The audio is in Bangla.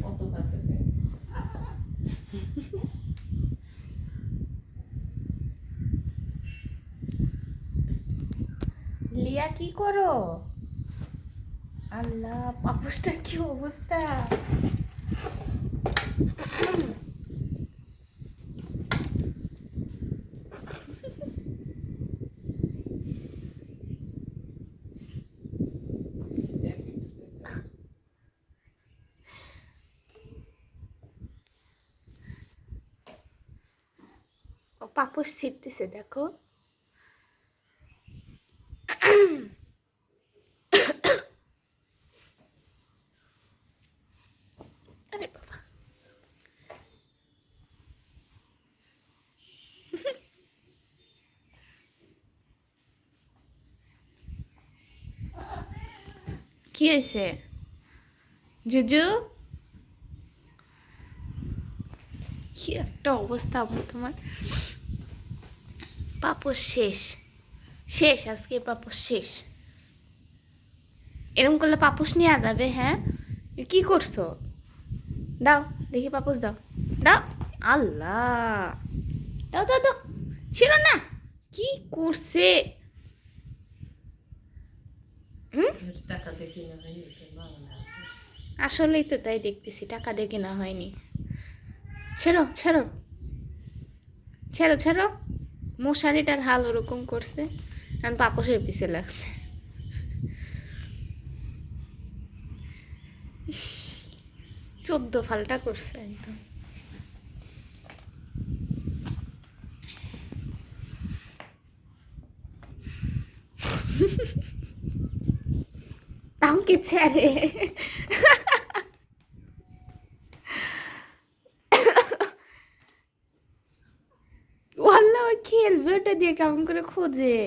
কত কাছে লিয়া কি করো? আল্লাহ, পাপোশটার কি অবস্থা! ও পাপোশ ছিটতেছে, দেখো। আরে বাবা, কি হয়েছে জুজু? কি একটা অবস্থা আপু তোমার। পাপোশ শেষ, শেষ আজকে পাপোশ শেষ। এরকম করলে পাপোশ নিয়ে যাবে? হ্যাঁ, কি করছো? দাও দেখি, পাপোশ দাও, দাও। আল্লাহ, দাও দাও দাও, ছিল না। কি করছে? টাকা দেখি না ভাই, আসলেই তো তাই দেখতেছি, টাকা দিয়ে কেনা হয়নি। ছেড়ো ছেড়ো ছেড়ো ছেড়ো। মশারিটার হাল ওরকম করছে, আমি পাপোশের পিছে লাগছে। ইস, 14 ফালটা করছে একদম। তাও কি ছেড়ে? ওয়াল্লাহ, খেলবে ওটা দিয়ে কেমন করে খোঁজে।